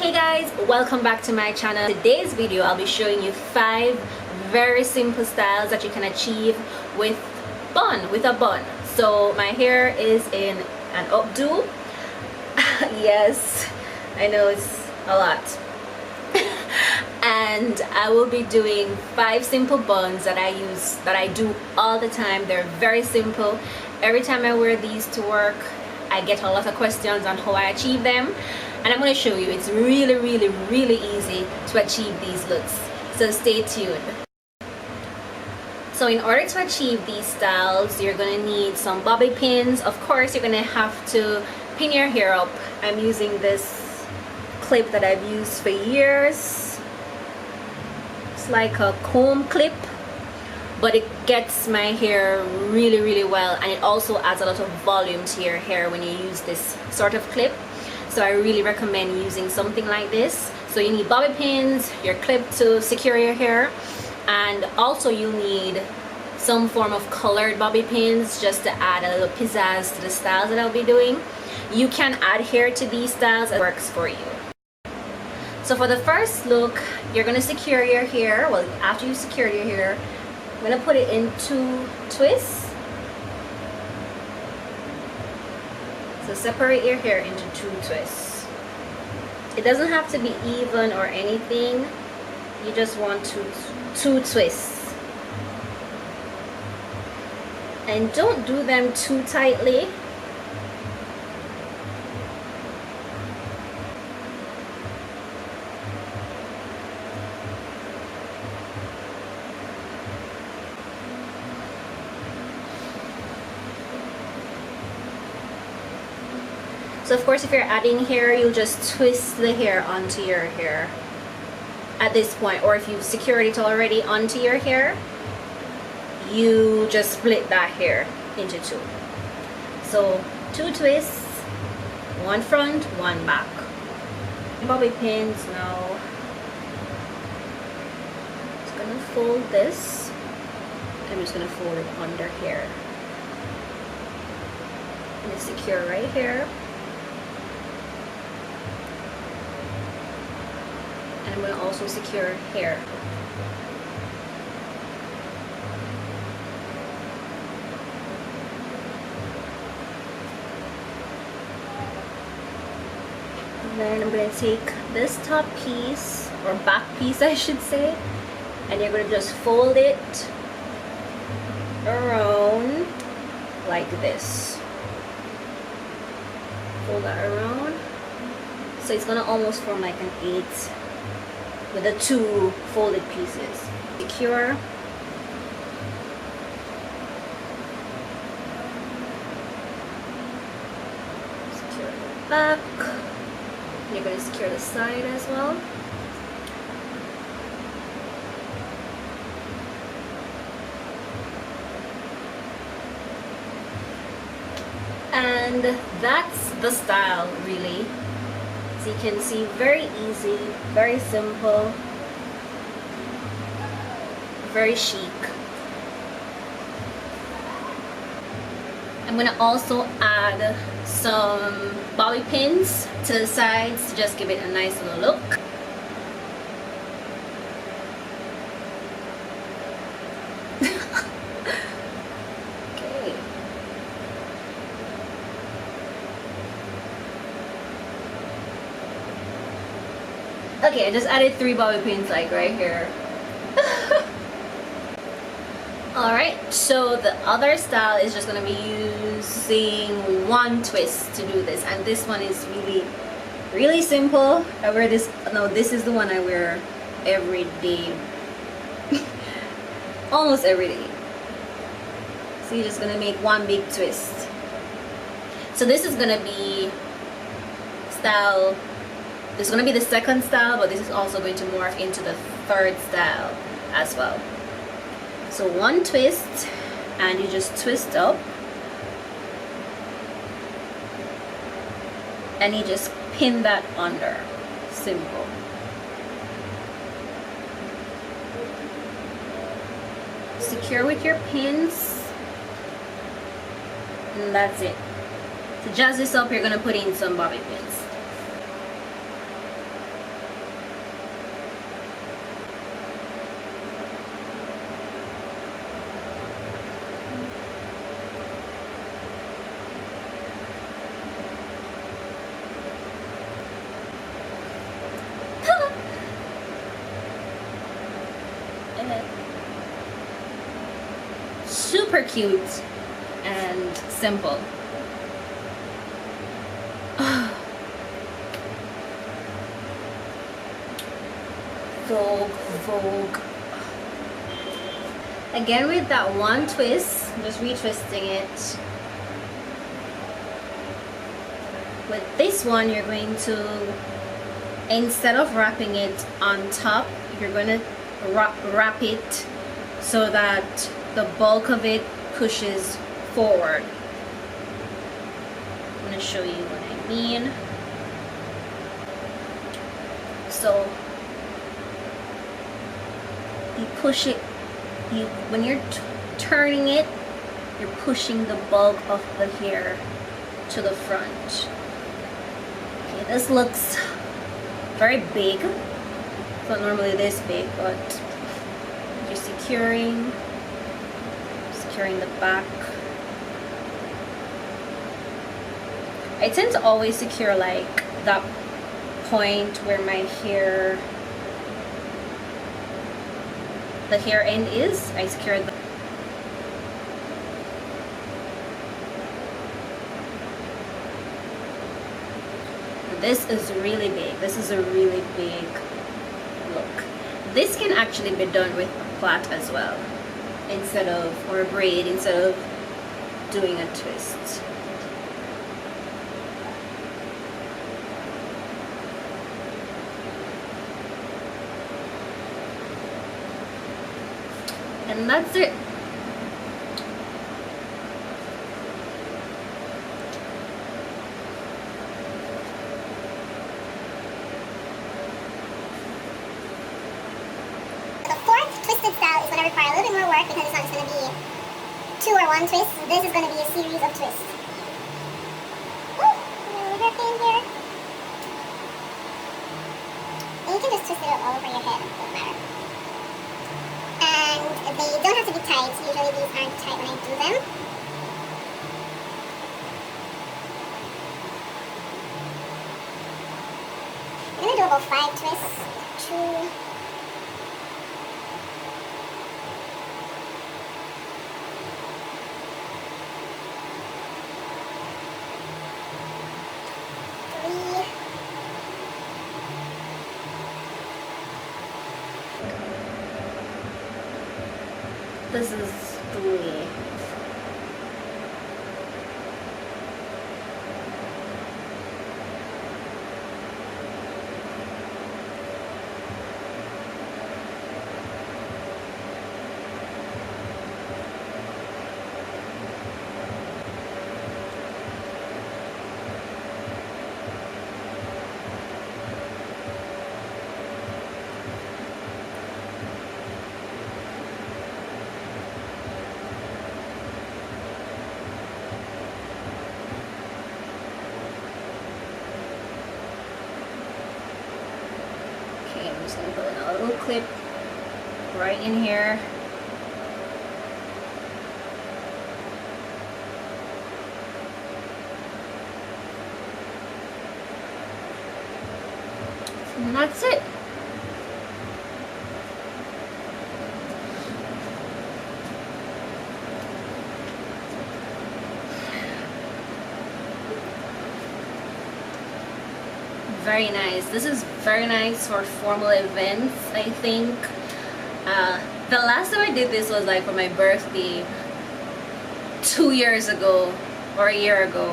Hey guys, welcome back to my channel. Today's video I'll be showing you 5 very simple styles that you can achieve with a bun. So my hair is in an updo. Yes, I know it's a lot. And I will be doing 5 simple buns that I do all the time. They're very simple. Every time I wear these to work, I get a lot of questions on how I achieve them, and I'm going to show you. It's really easy to achieve these looks, so stay tuned. So in order to achieve these styles, you're going to need some bobby pins. Of course, you're going to have to pin your hair up. I'm using this clip that I've used for years. It's like a comb clip, but it gets my hair really well, and it also adds a lot of volume to your hair when you use this sort of clip. So I really recommend using something like this. So you need bobby pins, your clip to secure your hair, and also you'll need some form of colored bobby pins just to add a little pizzazz to the styles that I'll be doing. You can add hair to these styles, it works for you. So for the first look, you're going to secure your hair. Well, after you secured your hair, I'm going to put it in 2 twists. So separate your hair into 2 twists. It doesn't have to be even or anything. You just want 2 twists. And don't do them too tightly. So of course, if you're adding hair, you'll just twist the hair onto your hair at this point, or if you've secured it already onto your hair, you just split that hair into 2. So 2 twists, 1 front, 1 back. Bobby pins now. Just gonna fold this. I'm just gonna fold it under here. And it's secure right here. And I'm going to also secure hair. And then I'm going to take this top piece, or back piece I should say, and you're going to just fold it around like this. Fold that around. So it's going to almost form like an 8 with the 2 folded pieces. Secure. Secure the back. You're going to secure the side as well. And that's the style, really. You can see, very easy, very simple, very chic. I'm going to also add some bobby pins to the sides to just give it a nice little look. Okay, I just added 3 bobby pins like right here. Alright, so the other style is just going to be using 1 twist to do this, and this one is really simple. I wear this, no, this is the one I wear every day. Almost every day. So you're just going to make 1 big twist. So this is going to be style. This is going to be the second style, but this is also going to morph into the 3rd style as well. So 1 twist, and you just twist up, and you just pin that under. Simple. Secure with your pins, and that's it. To jazz this up, you're going to put in some bobby pins. it. Super cute and simple. Vogue, Vogue. Again with that one twist, just retwisting it. With this one, you're going to, instead of wrapping it on top, you're going to wrap it so that the bulk of it pushes forward. I'm going to show you what I mean. So you push it, when you're turning it, you're pushing the bulk of the hair to the front. Okay, this looks very big. It's not normally this big, but you're securing the back. I tend to always secure like that point where my hair, the hair end is. I secure the This is really big. This is a really big look. This can actually be done with a plait as well, instead of, or a braid, instead of doing a twist. And that's it. Require a little bit more work because it's not just going to be 2 or 1 twist. This is going to be a series of twists. Woo! A hair pin here. And you can just twist it all over your head. It doesn't matter. And they don't have to be tight. Usually these aren't tight when I do them. I'm going to do about 5 twists. 2. This is 3. I'm just going to put a little clip right in here. And that's it. Very nice. This is very nice for formal events, I think. The last time I did this was like for my birthday 2 years ago or a year ago,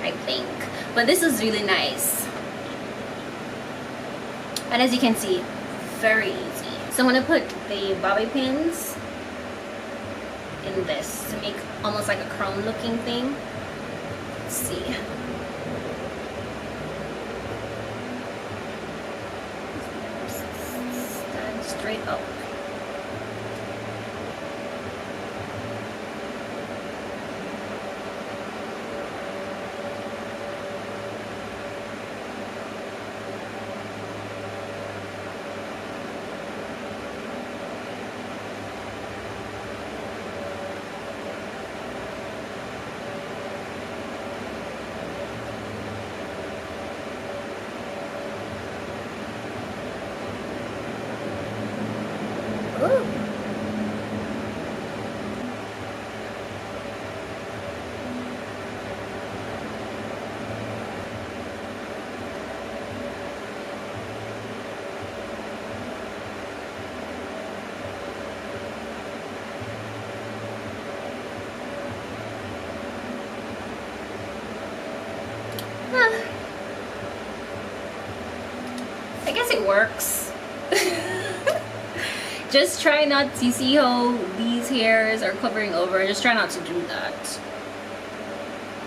I think. But this is really nice. And as you can see, very easy. So I'm going to put the bobby pins in this to make almost like a crown looking thing. Let's see. Straight up. I guess it works. Just try not to see how these hairs are covering over. Just try not to do that.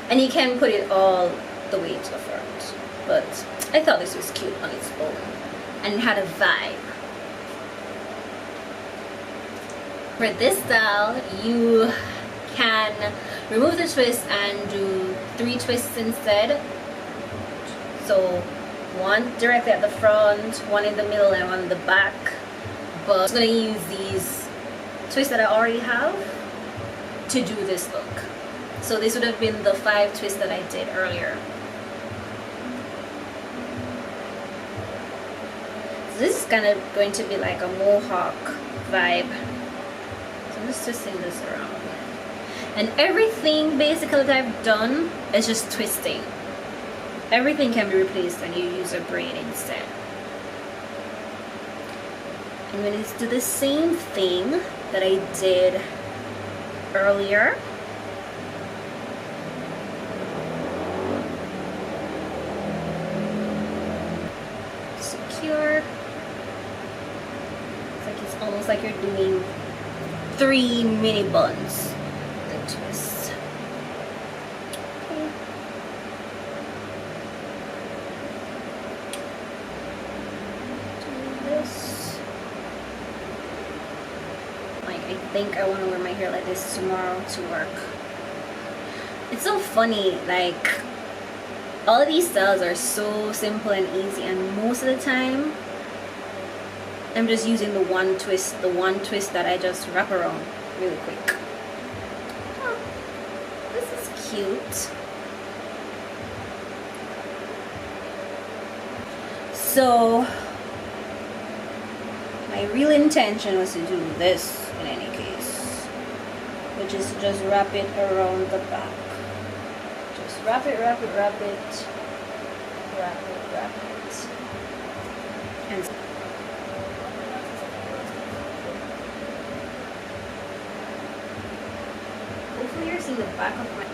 And you can put it all the way to the front. But I thought this was cute on its own. And it had a vibe. For this style, you can remove the twist and do 3 twists instead. So 1 directly at the front, 1 in the middle, and 1 in the back. But I'm going to use these twists that I already have to do this look. So this would have been the 5 twists that I did earlier. So this is kind of going to be like a mohawk vibe. So I'm just twisting this around. And everything basically that I've done is just twisting. Everything can be replaced and you use a braid instead. I'm going to do the same thing that I did earlier. Secure. It's almost like you're doing 3 mini buns. The twist. Okay. Do this. I think I want to wear my hair like this tomorrow to work. It's so funny, like all of these styles are so simple and easy, and most of the time I'm just using the one twist that I just wrap around really quick. Oh, this is cute. So my real intention was to do this in any case, which is to just wrap it around the back. Just wrap it, wrap it, wrap it, wrap it, wrap it. And hopefully you're seeing the back of my.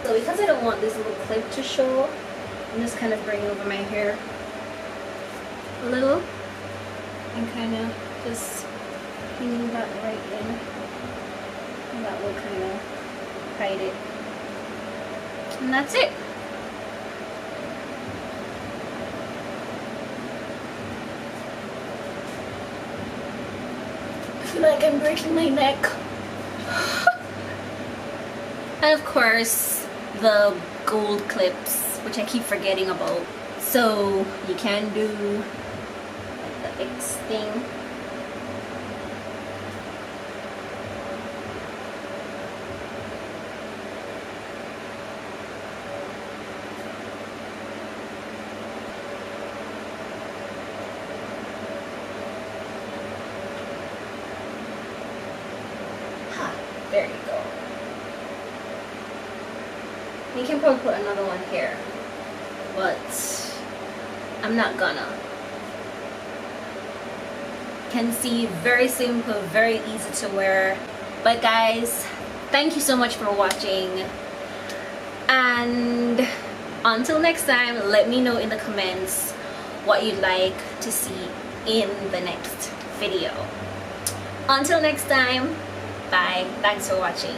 So because I don't want this little clip to show, I'm just kind of bringing over my hair a little and kind of just pinning that right in, and that will kind of hide it, and that's it. I feel like I'm breaking my neck. And of course the gold clips, which I keep forgetting about. So you can do like the X thing. There you go. You can probably put another one here, but I'm not gonna. Can see, very simple, very easy to wear. But guys, thank you so much for watching, and until next time, let me know in the comments what you'd like to see in the next video. Until next time, bye. Thanks for watching.